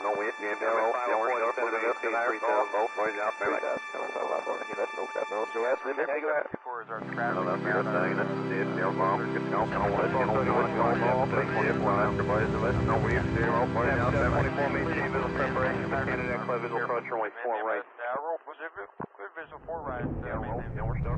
no wind, yeah, no, both boys out there. So that's the big guy. No, that's the thing, that's it, they'll bomb, get no, no, let's go, everybody's the list, no wind, 0, boys out there. 24 me, G, visual preparation, Canada, Club, visual approach, runway 4 right. Roll Pacific, good visual 4 right. Yeah, we're still,